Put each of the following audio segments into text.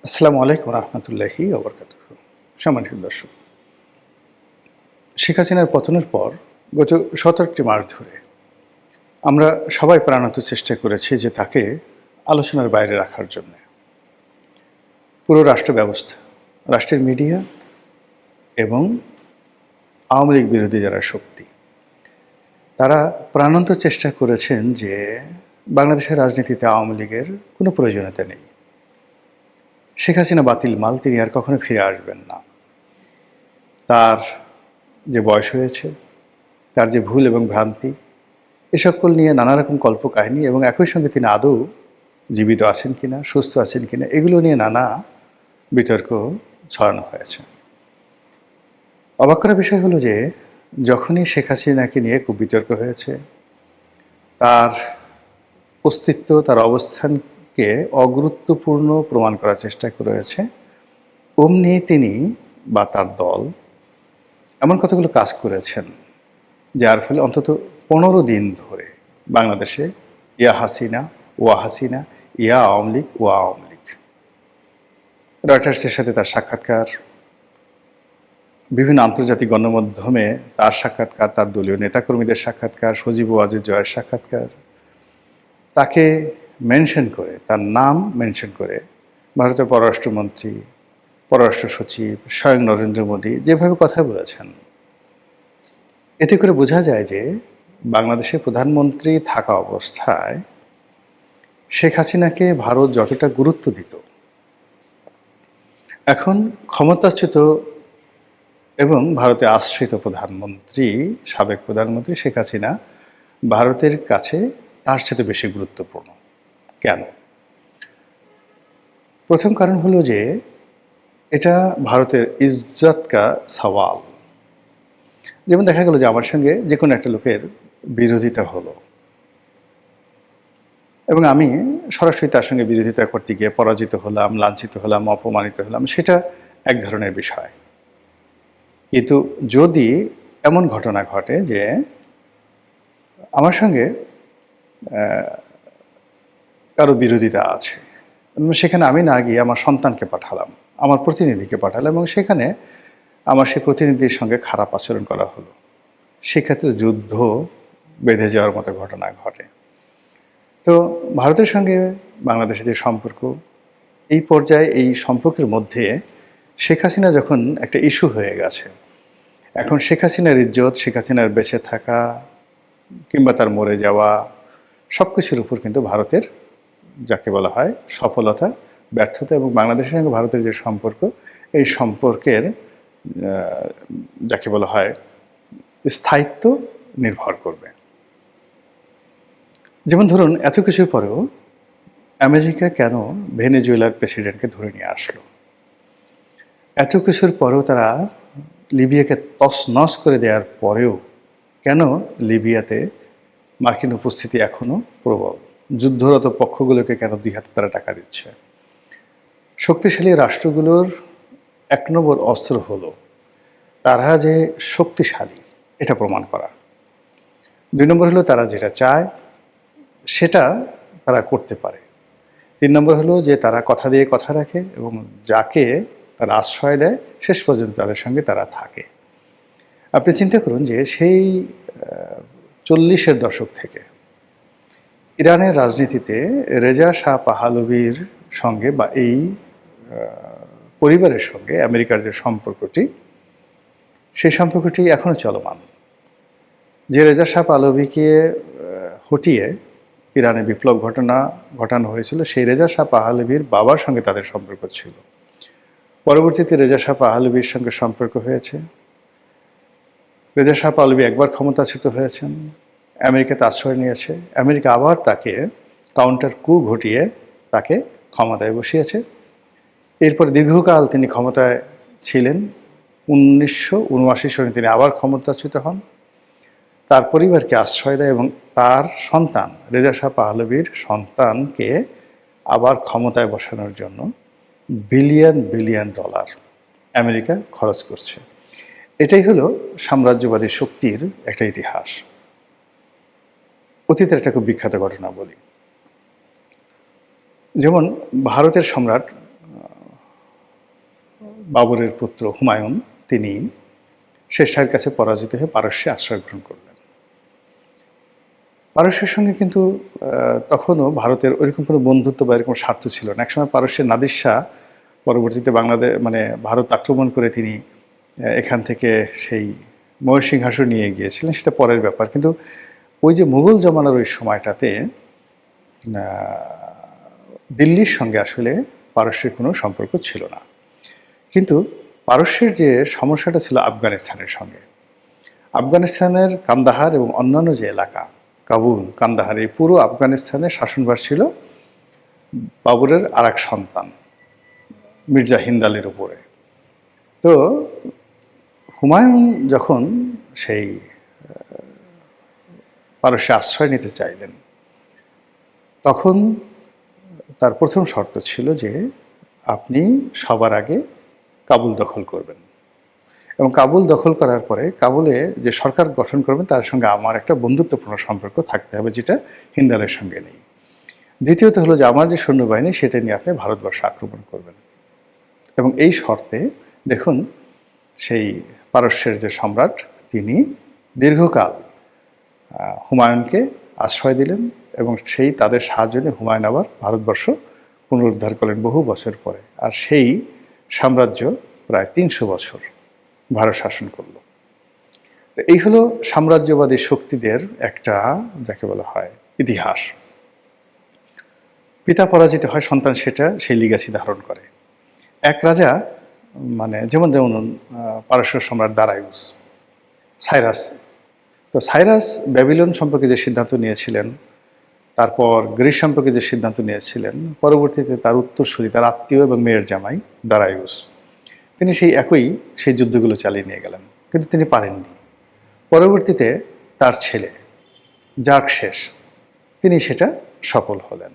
আসসালামু আলাইকুম রহমতুল্লাহি ওবরকাতুহু। সম্মানিত দর্শক, শেখ হাসিনার পতনের পর গত ১৭টি মাস ধরে আমরা সবাই প্রাণান্ত চেষ্টা করেছি যে তাকে আলোচনার বাইরে রাখার জন্য। পুরো রাষ্ট্র ব্যবস্থা, রাষ্ট্রের মিডিয়া এবং আওয়ামী লীগ বিরোধী যারা শক্তি, তারা প্রাণান্ত চেষ্টা করেছেন যে বাংলাদেশের রাজনীতিতে আওয়ামী লীগের কোনো প্রয়োজনীয়তা নেই। শেখ হাসিনা বাতিল মাল, তিনি আর কখনো ফিরে আসবেন না। তার যে বয়স হয়েছে, তার যে ভুল এবং ভ্রান্তি, এ সকল নিয়ে নানা রকম কল্পকাহিনী এবং একই সঙ্গে তিনি আদৌ জীবিত আছেন কিনা, সুস্থ আছেন কিনা, এগুলো নিয়ে নানা বিতর্ক ছড়ানো হয়েছে। অবাক করার বিষয় হলো যে যখনই শেখ হাসিনাকে নিয়ে খুব বিতর্ক হয়েছে, তার অস্তিত্ব, তার অবস্থানকে অগুরুত্বপূর্ণ প্রমাণ করার চেষ্টা করেছে, অমনি তিনি বা তার দল এমন কতগুলো কাজ করেছেন যার ফলে অন্তত ১৫ দিন ধরে বাংলাদেশে ইয়া হাসিনা ওয়া হাসিনা, ইয়া আওয়ামী লীগ ওয়া আওয়ামী লীগ। রয়টার্সের সাথে তার সাক্ষাৎকার, বিভিন্ন আন্তর্জাতিক গণমাধ্যমে তার সাক্ষাৎকার, তার দলীয় নেতাকর্মীদের সাক্ষাৎকার, সজীব ওয়াজেদ জয়ের সাক্ষাৎকার, তাকে মেনশন করে, তার নাম মেনশন করে ভারতের পররাষ্ট্রমন্ত্রী, পররাষ্ট্র সচিব, স্বয়ং নরেন্দ্র মোদী যেভাবে কথা বলেছেন, এতে করে বোঝা যায় যে বাংলাদেশের প্রধানমন্ত্রী থাকা অবস্থায় শেখ হাসিনাকে ভারত যতটা গুরুত্ব দিত, এখন ক্ষমতাচ্যুত এবং ভারতে আশ্রিত প্রধানমন্ত্রী, সাবেক প্রধানমন্ত্রী শেখ হাসিনা ভারতের কাছে তার সাথে বেশি গুরুত্বপূর্ণ। কেন? প্রথম কারণ হলো যে এটা ভারতের ইজ্জত কা সওয়াল। যেমন দেখা গেল যে আমার সঙ্গে যে কোনো একটা লোকের বিরোধিতা হলো এবং আমি সরাসরি তার সঙ্গে বিরোধিতা করতে গিয়ে পরাজিত হলাম, লাঞ্ছিত হলাম, অপমানিত হলাম, সেটা এক ধরনের বিষয়। কিন্তু যদি এমন ঘটনা ঘটে যে আমার সঙ্গে কারো বিরোধিতা আছে, সেখানে আমি না গিয়ে আমার সন্তানকে পাঠালাম, আমার প্রতিনিধিকে পাঠালাম এবং সেখানে আমার সেই প্রতিনিধির সঙ্গে খারাপ আচরণ করা হলো, সেক্ষেত্রে যুদ্ধ বেঁধে যাওয়ার মতো ঘটনা ঘটে। তো ভারতের সঙ্গে বাংলাদেশের যে সম্পর্ক, এই পর্যায়ে এই সম্পর্কের মধ্যে শেখ হাসিনা যখন একটা ইস্যু হয়ে গেছে, এখন শেখ হাসিনার ইজ্জত, শেখ হাসিনার বেঁচে থাকা কিংবা তার মরে যাওয়া, সব কিছুর উপর কিন্তু ভারতের যাকে বলা হয় সফলতা, ব্যর্থতা এবং বাংলাদেশের সঙ্গে ভারতের যে সম্পর্ক, এই সম্পর্কের যাকে বলা হয় স্থায়িত্ব নির্ভর করবে। যেমন ধরুন, এত কিছুর পরেও আমেরিকা কেন ভেনেজুয়েলার প্রেসিডেন্টকে ধরে নিয়ে আসলো? এত কিছুর পরেও তারা লিবিয়াকে তছনছ করে দেওয়ার পরেও কেন লিবিয়াতে মার্কিন উপস্থিতি এখনও প্রবল? যুদ্ধরত পক্ষগুলোকে কেন ২ হাতে তারা টাকা দিচ্ছে? শক্তিশালী রাষ্ট্রগুলোর ১ নম্বর অস্ত্র হলো তারা যে শক্তিশালী, এটা প্রমাণ করা। ২ নম্বর হলো তারা যেটা চায় সেটা তারা করতে পারে। ৩ নম্বর হলো যে তারা কথা দিয়ে কথা রাখে এবং যাকে তারা আশ্রয় দেয় শেষ পর্যন্ত তাদের সঙ্গে তারা থাকে। আপনি চিন্তা করুন যে সেই ৪০-এর দশক থেকে ইরানের রাজনীতিতে রেজা শাহ পাহলভির সঙ্গে বা এই পরিবারের সঙ্গে আমেরিকার যে সম্পর্কটি, সেই সম্পর্কটি এখনও চলমান। যে রেজা শাহ পাহলভিকে হটিয়ে ইরানে বিপ্লব ঘটানো হয়েছিল, সেই রেজা শাহ পাহলভির বাবার সঙ্গে তাদের সম্পর্ক ছিল। পরবর্তীতে রেজা শাহ পাহলভির সঙ্গে সম্পর্ক হয়েছে। রেজা শাহ পাহলভি একবার ক্ষমতাচ্যুত হয়েছেন, আমেরিকাতে আশ্রয় নিয়েছে, আমেরিকা আবার তাকে কাউন্টার কু ঘটিয়ে তাকে ক্ষমতায় বসিয়েছে। এরপর দীর্ঘকাল তিনি ক্ষমতায় ছিলেন। ১৯৭৯ সালে তিনি আবার ক্ষমতাচ্যুত হন, তার পরিবারকে আশ্রয় দেয় এবং তার সন্তান রেজা শাহ পাহলভির সন্তানকে আবার ক্ষমতায় বসানোর জন্য বিলিয়ন বিলিয়ন ডলার আমেরিকা খরচ করছে। এটাই হলো সাম্রাজ্যবাদী শক্তির একটা ইতিহাস। অতীতের একটা খুব বিখ্যাত ঘটনা বলি। যেমন ভারতের সম্রাট বাবরের পুত্র হুমায়ুন তিনি শের শাহের কাছে পরাজিত হয়ে পারস্যে আশ্রয় গ্রহণ করলেন। পারস্যের সঙ্গে কিন্তু তখনও ভারতের ওইরকম কোনো বন্ধুত্ব বা এরকম স্বার্থ ছিল না। একসময় পারস্যের নাদির শাহ পরবর্তীতে বাংলাদেশ মানে ভারত আক্রমণ করে তিনি এখান থেকে সেই ময়ূরসিংহাসন নিয়ে গিয়েছিলেন, সেটা পরের ব্যাপার। কিন্তু ওই যে মুঘল জমানার ওই সময়টাতে দিল্লির সঙ্গে আসলে পারস্যের কোনো সম্পর্ক ছিল না। কিন্তু পারস্যের যে সমস্যাটা ছিল আফগানিস্তানের সঙ্গে, আফগানিস্তানের কান্দাহার এবং অন্যান্য যে এলাকা কাবুল, কান্দাহার, এই পুরো আফগানিস্তানের শাসনভার ছিল বাবরের আর এক সন্তান মির্জা হিন্দ আলীর উপরে। তো হুমায়ুন যখন সেই পারস্যে আশ্রয় নিতে চাইলেন, তখন তার প্রথম শর্ত ছিল যে আপনি সবার আগে কাবুল দখল করবেন, এবং কাবুল দখল করার পরে কাবুলে যে সরকার গঠন করবেন তার সঙ্গে আমার একটা বন্ধুত্বপূর্ণ সম্পর্ক থাকতে হবে, যেটা হিন্দালের সঙ্গে নেই। দ্বিতীয়ত হলো যে আমার যে সৈন্যবাহিনী সেটা নিয়ে আপনি ভারতবর্ষ আক্রমণ করবেন। এবং এই শর্তে দেখুন সেই পারস্যের যে সম্রাট তিনি দীর্ঘকাল হুমায়ুনকে আশ্রয় দিলেন, এবং সেই তাদের সাহায্য নিয়ে হুমায়ুন আবার ভারতবর্ষ পুনরুদ্ধার করলেন বহু বছর পরে। আর সেই সাম্রাজ্য প্রায় ৩০০ বছর ভারত শাসন করল। তো এই হলো সাম্রাজ্যবাদী শক্তিদের একটা, যাকে বলা হয়, ইতিহাস। পিতা পরাজিত হয়, সন্তান সেটা সেই লিগাসি ধারণ করে। এক রাজা মানে যেমন পারস্য সম্রাট দারায়ুস, সাইরাস। তো সাইরাস ব্যাবিলন সম্পর্কে যে সিদ্ধান্ত নিয়েছিলেন, তারপর গ্রিস সম্পর্কে যে সিদ্ধান্ত নিয়েছিলেন, পরবর্তীতে তার উত্তরসূরি, তার আত্মীয় এবং মেয়ের জামাই দারায়ুস, তিনি সেই যুদ্ধগুলো চালিয়ে নিয়ে গেলেন, কিন্তু তিনি পারেননি। পরবর্তীতে তার ছেলে জার্কশেস তিনি সেটা সফল হলেন।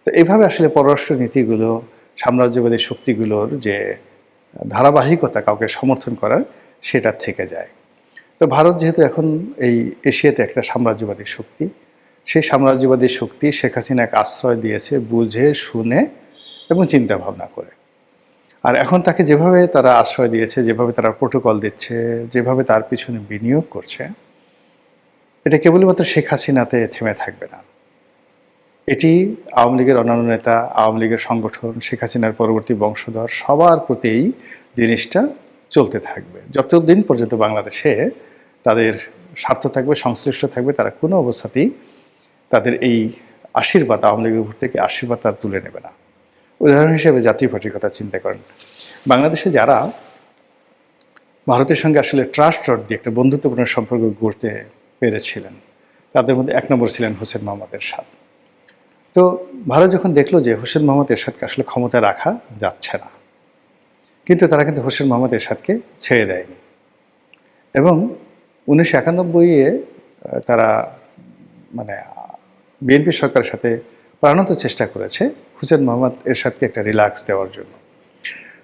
তো এইভাবে আসলে পররাষ্ট্র নীতিগুলো, সাম্রাজ্যবাদী শক্তিগুলোর যে ধারাবাহিকতা কাউকে সমর্থন করার, সেটা থেকে যায়। তো ভারত যেহেতু এখন এই এশিয়াতে একটা সাম্রাজ্যবাদী শক্তি, সেই সাম্রাজ্যবাদী শক্তি শেখ হাসিনাকে আশ্রয় দিয়েছে বুঝে শুনে এবং চিন্তা ভাবনা করে। আর এখন তাকে যেভাবে তারা আশ্রয় দিয়েছে, যেভাবে তারা প্রোটোকল দিচ্ছে, যেভাবে তার পিছনে বিনিয়োগ করছে, এটা কেবলমাত্র শেখ হাসিনাতে থেমে থাকবে না। এটি আওয়ামী লীগের অন্যান্য নেতা, আওয়ামী লীগের সংগঠন, শেখ হাসিনার পরবর্তী বংশধর সবার প্রতি এই জিনিসটা চলতে থাকবে। যতদিন পর্যন্ত বাংলাদেশে তাদের স্বার্থ থাকবে, সংশ্লিষ্ট থাকবে, তারা কোনো অবস্থাতেই তাদের এই আশীর্বাদ, আওয়ামী লীগের উপর থেকে আশীর্বাদ তারা তুলে নেবে না। উদাহরণ হিসেবে জাতীয় পার্টির কথা চিন্তা করেন। বাংলাদেশে যারা ভারতের সঙ্গে আসলে ট্রাস্ট দিয়ে একটা বন্ধুত্বপূর্ণ সম্পর্ক গড়তে পেরেছিলেন, তাদের মধ্যে এক নম্বর ছিলেন হোসেন মোহাম্মদ এরশাদ। তো ভারত যখন দেখলো যে হোসেন মোহাম্মদ এরশাদকে আসলে ক্ষমতায় রাখা যাচ্ছে না, কিন্তু তারা কিন্তু হোসেন মোহাম্মদ এরশাদকে ছেড়ে দেয়নি, এবং 1991-এ তারা মানে বিএনপি সরকারের সাথে প্রাণান্ত চেষ্টা করেছে হোসেন মোহাম্মদ এরশাদকে একটা রিল্যাক্স দেওয়ার জন্য।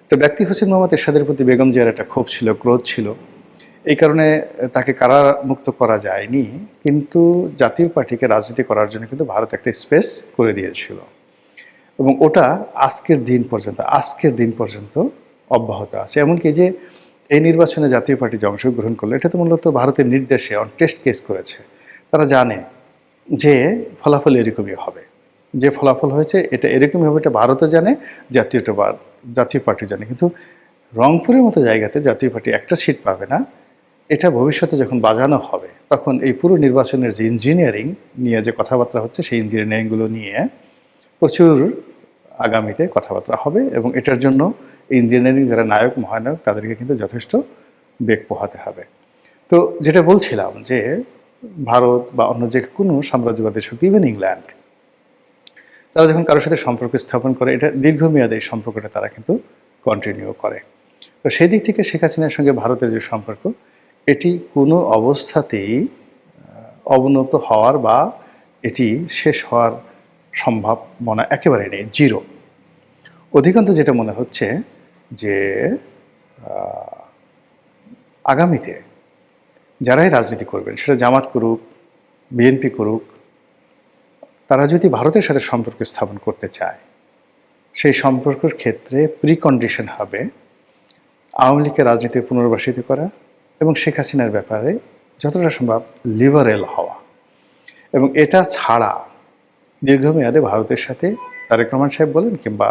তো ব্যক্তি হোসেন মোহাম্মদ এরশাদের প্রতি বেগম জিয়ার একটা ক্ষোভ ছিল, ক্রোধ ছিল, এই কারণে তাকে কারামুক্ত করা যায়নি। কিন্তু জাতীয় পার্টিকে রাজনীতি করার জন্য কিন্তু ভারত একটা স্পেস করে দিয়েছিল, এবং ওটা আজকের দিন পর্যন্ত অব্যাহত আছে। এমনকি যে এই নির্বাচনে জাতীয় পার্টি যে অংশগ্রহণ করলো, এটা তো মূলত ভারতের নির্দেশে অন টেস্ট কেস করেছে। তারা জানে যে ফলাফল এরকমই হবে, যে ফলাফল হয়েছে এটা এরকমই হবে, এটা ভারতও জানে, জাতীয় পার্টি জানে। কিন্তু রংপুরের মতো জায়গাতে জাতীয় পার্টি একটা সিট পাবে না, এটা ভবিষ্যতে যখন বাজানো হবে তখন এই পুরো নির্বাচনের যে ইঞ্জিনিয়ারিং নিয়ে যে কথাবার্তা হচ্ছে, সেই ইঞ্জিনিয়ারিংগুলো নিয়ে প্রচুর আগামীতে কথাবার্তা হবে, এবং এটার জন্য ইঞ্জিনিয়ারিং যারা নায়ক মহানায়ক তাদেরকে কিন্তু যথেষ্ট বেগ পোহাতে হবে। তো যেটা বলছিলাম যে ভারত বা অন্য যে কোনো সাম্রাজ্যবাদী শক্তি, ইভেন ইংল্যান্ড, তারা যখন কারোর সাথে সম্পর্ক স্থাপন করে, এটা দীর্ঘমেয়াদে এই সম্পর্কটা তারা কিন্তু কন্টিনিউ করে। তো সেই দিক থেকে শেখ হাসিনার সঙ্গে ভারতের যে সম্পর্ক, এটি কোনো অবস্থাতেই অবনত হওয়ার বা এটি শেষ হওয়ার সম্ভাবনা একেবারে নেই, জিরো। অধিকাংশ যেটা মনে হচ্ছে যে আগামীতে যারাই রাজনীতি করবেন, সেটা জামাত করুক, বিএনপি করুক, তারা যদি ভারতের সাথে সম্পর্ক স্থাপন করতে চায়, সেই সম্পর্কের ক্ষেত্রে প্রিকন্ডিশন হবে আওয়ামী লীগকে রাজনীতির পুনর্বাসিত করা এবং শেখ হাসিনার ব্যাপারে যতটা সম্ভব লিবারেল হওয়া। এবং এটা ছাড়া দীর্ঘমেয়াদে ভারতের সাথে তারেক রহমান সাহেব বলেন কিংবা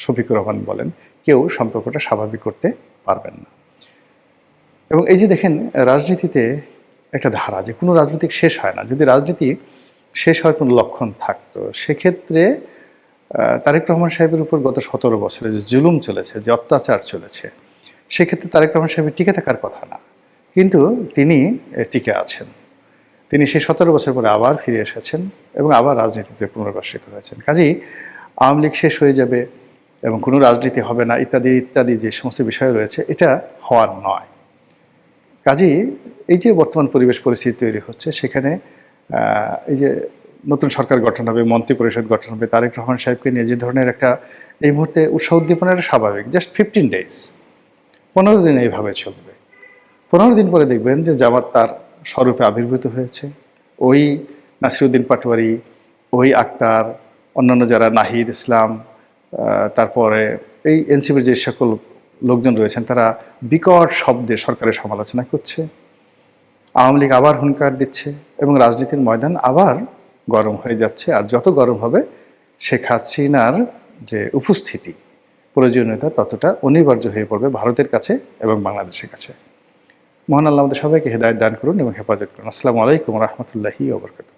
শফিকুর রহমান বলেন, কেউ সম্পর্কটা স্বাভাবিক করতে পারবেন না। এবং এই যে দেখেন, রাজনীতিতে একটা ধারা যে কোনো রাজনীতি শেষ হয় না। যদি রাজনীতি শেষ হওয়ার কোনো লক্ষণ থাকতো, সেক্ষেত্রে তারেক রহমান সাহেবের উপর গত 17 বছরে যে জুলুম চলেছে, যে অত্যাচার চলেছে, সেক্ষেত্রে তারেক রহমান সাহেবের টিকে থাকার কথা না, কিন্তু তিনি টিকে আছেন। তিনি সেই 17 বছর পরে আবার ফিরে এসেছেন এবং আবার রাজনীতিতে পুনর্বাসিত হয়েছেন। কাজেই আওয়ামী লীগ শেষ হয়ে যাবে এবং কোনো রাজনীতি হবে না ইত্যাদি ইত্যাদি যে সমস্ত বিষয় রয়েছে, এটা হওয়ার নয়। কাজেই এই যে বর্তমান পরিবেশ পরিস্থিতি তৈরি হচ্ছে, সেখানে এই যে নতুন সরকার গঠন হবে, মন্ত্রিপরিষদ গঠন হবে, তারেক রহমান সাহেবকে নিয়ে যে ধরনের একটা এই মুহূর্তে উৎসাহ উদ্দীপনাটা স্বাভাবিক। জাস্ট 15 ডেজ, 15 দিন এইভাবে চলবে। 15 দিন পরে দেখবেন যে জামাত তার স্বরূপে আবির্ভূত হয়েছে। ওই নাসিরুদ্দিন পাটোয়ারি, ওই আক্তার, অন্যান্য যারা নাহিদ ইসলাম, তারপরে এই এনসিপির যে সকল লোকজন রয়েছেন, তারা বিকট শব্দে সরকারের সমালোচনা করছে। আওয়ামী লীগ আবার হুঙ্কার দিচ্ছে এবং রাজনীতির ময়দান আবার গরম হয়ে যাচ্ছে। আর যত গরম হবে, শেখ হাসিনার যে উপস্থিতি, প্রয়োজনীয়তা ততটা অনিবার্য হয়ে পড়বে ভারতের কাছে এবং বাংলাদেশের কাছে। মহান আল্লাহ আমাদের সবাইকে হেদায়েত দান করুন এবং হেফাজত করুন। আসসালামু আলাইকুম রহমতুল্লাহি ওয়া বারাকাতুহু।